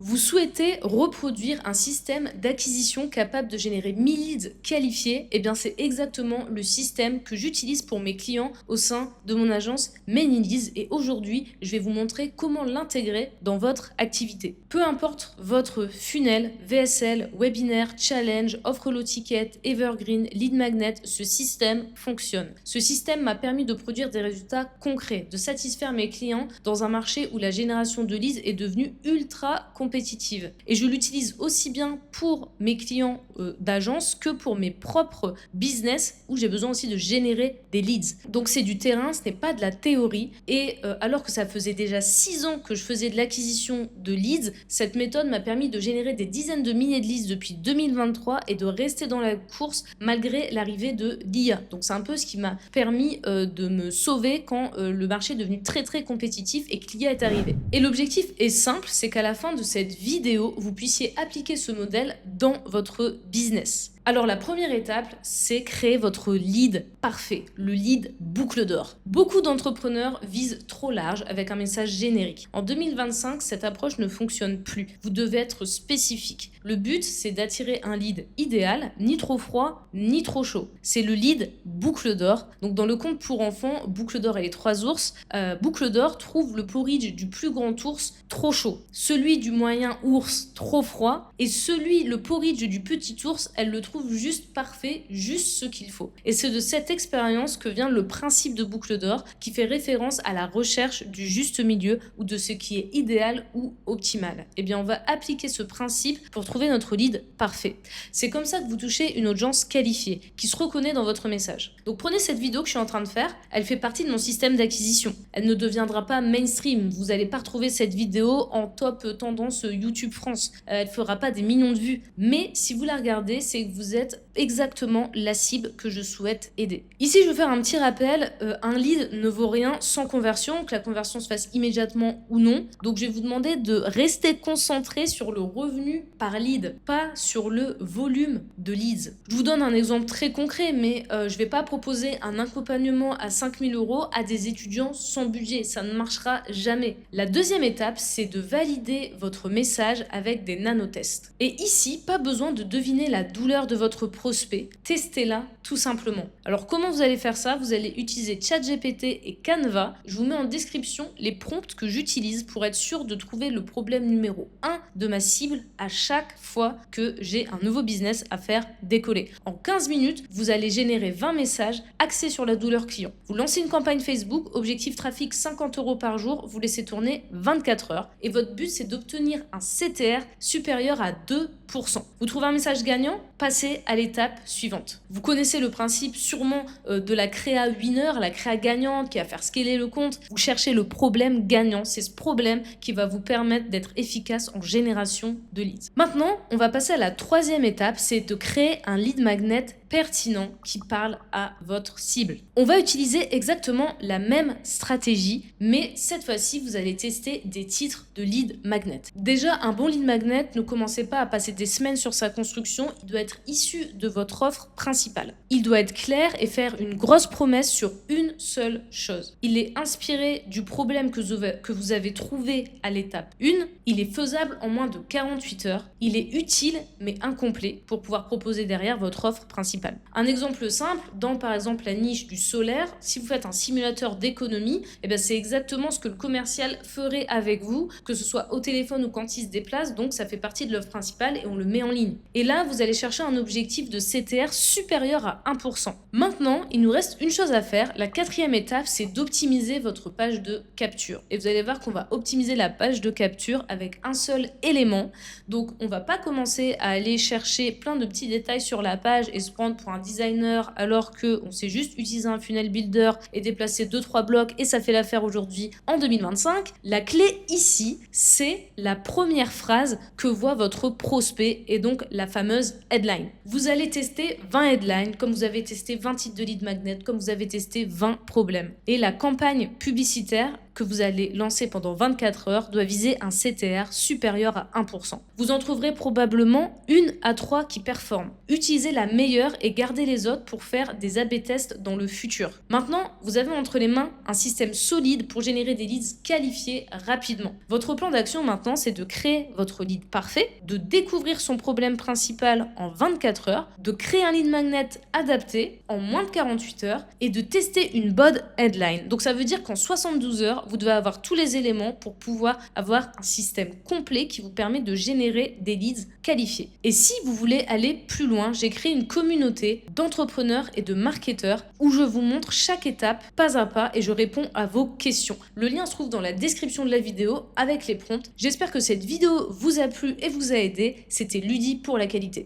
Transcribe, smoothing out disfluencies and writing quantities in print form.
Vous souhaitez reproduire un système d'acquisition capable de générer 1000 leads qualifiés? Eh bien, c'est exactement le système que j'utilise pour mes clients au sein de mon agence Many Leads et aujourd'hui, je vais vous montrer comment l'intégrer dans votre activité. Peu importe votre funnel, VSL, webinaire, challenge, offre low ticket, evergreen, lead magnet, ce système fonctionne. Ce système m'a permis de produire des résultats concrets, de satisfaire mes clients dans un marché où la génération de leads est devenue ultra compétitive. Et je l'utilise aussi bien pour mes clients d'agence que pour mes propres business où j'ai besoin aussi de générer des leads. Donc c'est du terrain, ce n'est pas de la théorie. Et alors que ça faisait déjà 6 ans que je faisais de l'acquisition de leads, cette méthode m'a permis de générer des dizaines de milliers de leads depuis 2023 et de rester dans la course malgré l'arrivée de l'IA. Donc c'est un peu ce qui m'a permis de me sauver quand le marché est devenu très très compétitif et que l'IA est arrivée. Et l'objectif est simple, c'est qu'à la fin de cette vidéo, vous puissiez appliquer ce modèle dans votre business. Alors la première étape, c'est créer votre lead parfait, le lead boucle d'or. Beaucoup d'entrepreneurs visent trop large avec un message générique. En 2025, cette approche ne fonctionne plus. Vous devez être spécifique. Le but, c'est d'attirer un lead idéal, ni trop froid, ni trop chaud. C'est le lead boucle d'or. Donc dans le conte pour enfants, Boucle d'or et les 3 ours, Boucle d'or trouve le porridge du plus grand ours trop chaud, celui du moyen ours trop froid et le porridge du petit ours, elle le trouve juste parfait, juste ce qu'il faut. Et c'est de cette expérience que vient le principe de boucle d'or qui fait référence à la recherche du juste milieu ou de ce qui est idéal ou optimal. Eh bien, on va appliquer ce principe pour trouver notre lead parfait. C'est comme ça que vous touchez une audience qualifiée qui se reconnaît dans votre message. Donc prenez cette vidéo que je suis en train de faire, elle fait partie de mon système d'acquisition. Elle ne deviendra pas mainstream, vous n'allez pas retrouver cette vidéo en top tendance YouTube France. Elle fera pas des millions de vues, mais si vous la regardez, c'est que vous êtes exactement la cible que je souhaite aider. Ici, je veux faire un petit rappel, un lead ne vaut rien sans conversion, que la conversion se fasse immédiatement ou non. Donc, je vais vous demander de rester concentré sur le revenu par lead, pas sur le volume de leads. Je vous donne un exemple très concret, mais je vais pas proposer un accompagnement à 5000 € à des étudiants sans budget. Ça ne marchera jamais. La deuxième étape, c'est de valider votre message avec des nanotests. Et ici, pas besoin de deviner la douleur de votre prospect, testez-la tout simplement. Alors comment vous allez faire ça? Vous allez utiliser ChatGPT et Canva. Je vous mets en description les prompts que j'utilise pour être sûr de trouver le problème numéro 1 de ma cible à chaque fois que j'ai un nouveau business à faire décoller. En 15 minutes, vous allez générer 20 messages axés sur la douleur client. Vous lancez une campagne Facebook, objectif trafic 50 € par jour, vous laissez tourner 24 heures et votre but c'est d'obtenir un CTR supérieur à 2%. Vous trouvez un message gagnant? Passez à l'étape suivante. Vous connaissez le principe sûrement de la créa winner, la créa gagnante qui va faire scaler le compte. Vous cherchez le problème gagnant. C'est ce problème qui va vous permettre d'être efficace en génération de leads. Maintenant, on va passer à la troisième étape, c'est de créer un lead magnet pertinent qui parle à votre cible. On va utiliser exactement la même stratégie, mais cette fois-ci, vous allez tester des titres de lead magnet. Déjà, un bon lead magnet, ne commencez pas à passer des semaines sur sa construction, il doit être issu de votre offre principale. Il doit être clair et faire une grosse promesse sur une seule chose. Il est inspiré du problème que vous avez trouvé à l'étape 1, il est faisable en moins de 48 heures, il est utile mais incomplet pour pouvoir proposer derrière votre offre principale. Un exemple simple, dans par exemple la niche du solaire, si vous faites un simulateur d'économie, eh bien c'est exactement ce que le commercial ferait avec vous, que ce soit au téléphone ou quand il se déplace, donc ça fait partie de l'offre principale et on le met en ligne. Et là, vous allez chercher un objectif de CTR supérieur à 1%. Maintenant, il nous reste une chose à faire. La quatrième étape, c'est d'optimiser votre page de capture. Et vous allez voir qu'on va optimiser la page de capture avec un seul élément. Donc, on va pas commencer à aller chercher plein de petits détails sur la page et se prendre pour un designer alors qu'on sait juste utiliser un funnel builder et déplacer 2-3 blocs et ça fait l'affaire aujourd'hui en 2025. La clé ici, c'est la première phrase que voit votre prospect et donc la fameuse headline. Vous allez tester 20 headlines comme vous avez testé 20 titres de lead magnet, comme vous avez testé 20 problèmes. Et la campagne publicitaire que vous allez lancer pendant 24 heures doit viser un CTR supérieur à 1%. Vous en trouverez probablement 1 à 3 qui performent. Utilisez la meilleure et gardez les autres pour faire des A/B tests dans le futur. Maintenant, vous avez entre les mains un système solide pour générer des leads qualifiés rapidement. Votre plan d'action maintenant, c'est de créer votre lead parfait, de découvrir son problème principal en 24 heures, de créer un lead magnet adapté en moins de 48 heures et de tester une bonne headline. Donc ça veut dire qu'en 72 heures, vous devez avoir tous les éléments pour pouvoir avoir un système complet qui vous permet de générer des leads qualifiés. Et si vous voulez aller plus loin, j'ai créé une communauté d'entrepreneurs et de marketeurs où je vous montre chaque étape pas à pas et je réponds à vos questions. Le lien se trouve dans la description de la vidéo avec les prompts. J'espère que cette vidéo vous a plu et vous a aidé. C'était Ludi pour la qualité.